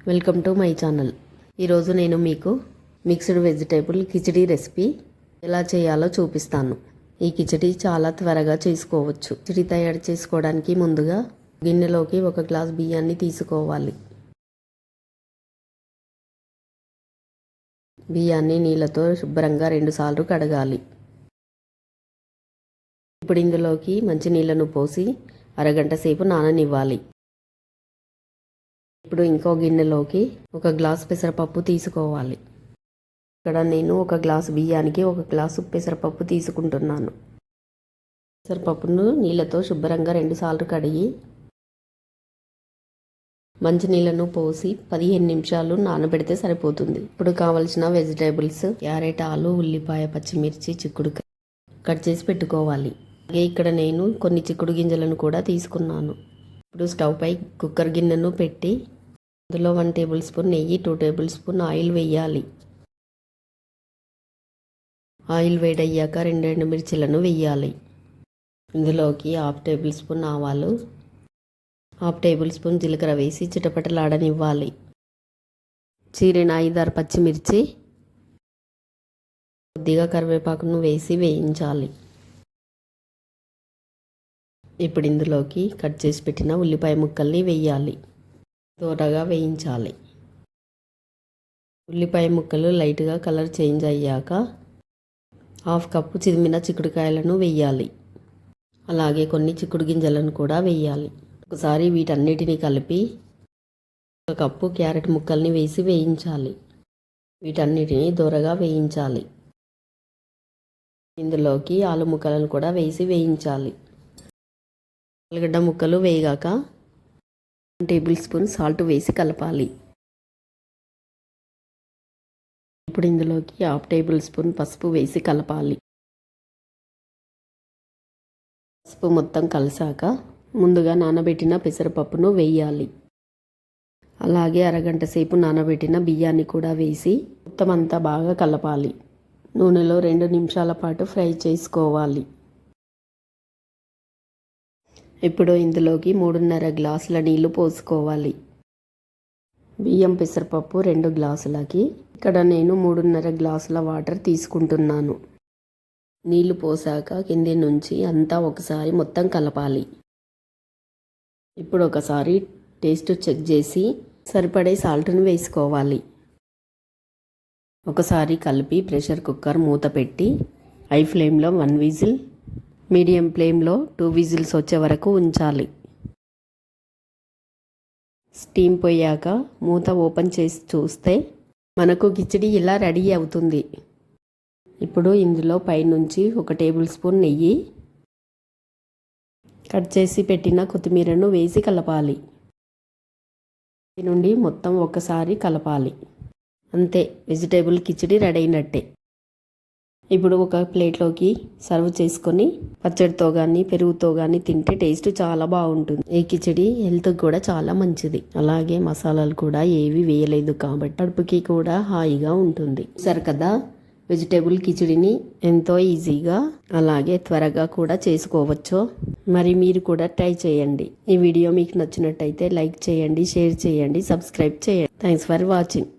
Welcome to my channel. ఈరోజు నేను మీకు మిక్స్డ్ వెజిటేబుల్ కిచడీ రెసిపీ ఎలా చేయాలో చూపిస్తాను. ఈ కిచడీ చాలా త్వరగా చేసుకోవచ్చు. కిచడీ తయారు చేసుకోవడానికి ముందుగా గిన్నెలోకి 1 గ్లాస్ బియ్యాన్ని తీసుకోవాలి. బియ్యాన్ని నీళ్ళతో శుభ్రంగా 2 సార్లు కడగాలి. ఇప్పుడు ఇందులోకి మంచినీళ్ళను పోసి అరగంట సేపు నాననివ్వాలి. ఇప్పుడు ఇంకో గిన్నెలోకి 1 గ్లాస్ పెసరపప్పు తీసుకోవాలి. ఇక్కడ నేను 1 గ్లాస్ బియ్యానికి 1 గ్లాసు పెసరపప్పు తీసుకుంటున్నాను. పెసరపప్పును నీళ్ళతో శుభ్రంగా 2 సార్లు కడిగి మంచినీళ్ళను పోసి 15 నిమిషాలు నానబెడితే సరిపోతుంది. ఇప్పుడు కావలసిన వెజిటేబుల్స్ క్యారెట్, ఆలు, ఉల్లిపాయ, పచ్చిమిర్చి, చిక్కుడుకాయ కట్ చేసి పెట్టుకోవాలి. అలాగే ఇక్కడ నేను కొన్ని చిక్కుడు గింజలను కూడా తీసుకున్నాను. ఇప్పుడు స్టవ్ పై కుక్కర్ గిన్నెను పెట్టి అందులో 1 టేబుల్ స్పూన్ నెయ్యి, 2 టేబుల్ స్పూన్ ఆయిల్ వేయాలి. ఆయిల్ వేడయ్యాక 2 ఎండుమిర్చిలను వేయాలి. ఇందులోకి 1/2 టేబుల్ స్పూన్ ఆవాలు, 1/2 టేబుల్ స్పూన్ జీలకర్ర వేసి చిటపటలాడనివ్వాలి. చీరిన 5-6 పచ్చిమిర్చి, కొద్దిగా కరివేపాకును వేసి వేయించాలి. ఇప్పుడు ఇందులోకి కట్ చేసి పెట్టిన ఉల్లిపాయ ముక్కల్ని వేయాలి. దోరగా వేయించాలి. ఉల్లిపాయ ముక్కలు లైట్గా కలర్ చేంజ్ అయ్యాక 1/2 కప్పు చిదిమిన చిక్కుడుకాయలను వేయాలి. అలాగే కొన్ని చిక్కుడు గింజలను కూడా వేయాలి. ఒకసారి వీటన్నిటిని కలిపి 1 కప్పు క్యారెట్ ముక్కల్ని వేసి వేయించాలి. వీటన్నిటిని దోరగా వేయించాలి. ఇందులోకి ఆలు ముక్కలను కూడా వేసి వేయించాలి. ఆలుగడ్డ ముక్కలు వేయగాక 1 టేబుల్ స్పూన్ సాల్ట్ వేసి కలపాలి. ఇప్పుడు ఇందులోకి 1/2 టేబుల్ స్పూన్ పసుపు వేసి కలపాలి. పసుపు మొత్తం కలిసాక ముందుగా నానబెట్టిన పెసరపప్పును వేయాలి. అలాగే అరగంట సేపు నానబెట్టిన బియ్యాన్ని కూడా వేసి మొత్తం అంతా బాగా కలపాలి. నూనెలో 2 నిమిషాల పాటు ఫ్రై చేసుకోవాలి. ఇప్పుడు ఇందులోకి 3.5 గ్లాసుల నీళ్లు పోసుకోవాలి. బియ్యం పెసరపప్పు 2 గ్లాసులకి ఇక్కడ నేను 3.5 గ్లాసుల వాటర్ తీసుకుంటున్నాను. నీళ్లు పోసాక కింది నుంచి అంతా ఒకసారి మొత్తం కలపాలి. ఇప్పుడు ఒకసారి టేస్ట్ చెక్ చేసి సరిపడే సాల్ట్ను వేసుకోవాలి. ఒకసారి కలిపి ప్రెషర్ కుక్కర్ మూత పెట్టి హై ఫ్లేమ్లో 1 విజిల్, మీడియం ఫ్లేమ్లో 2 విజిల్స్ వచ్చే వరకు ఉంచాలి. స్టీమ్ పోయాక మూత ఓపెన్ చేసి చూస్తే మనకు కిచడీ ఇలా రెడీ అవుతుంది. ఇప్పుడు ఇందులో పైనుంచి 1 టేబుల్ స్పూన్ నెయ్యి, కట్ చేసి పెట్టిన కొత్తిమీరను వేసి కలపాలి. నుండి మొత్తం ఒకసారి కలపాలి. అంతే, వెజిటేబుల్ కిచడీ రెడీ అయినట్టే. ఇప్పుడు ఒక ప్లేట్లోకి సర్వ్ చేసుకొని పచ్చడితో కానీ పెరుగుతో కానీ తింటే టేస్ట్ చాలా బాగుంటుంది. ఈ కిచడీ హెల్త్కి కూడా చాలా మంచిది. అలాగే మసాలాలు కూడా ఏవి వేయలేదు కాబట్టి కడుపుకి కూడా హాయిగా ఉంటుంది. సరే కదా, వెజిటేబుల్ కిచడీని ఎంతో ఈజీగా అలాగే త్వరగా కూడా చేసుకోవచ్చు. మరి మీరు కూడా ట్రై చేయండి. ఈ వీడియో మీకు నచ్చినట్టయితే లైక్ చేయండి, షేర్ చేయండి, సబ్స్క్రైబ్ చేయండి. Thanks for watching.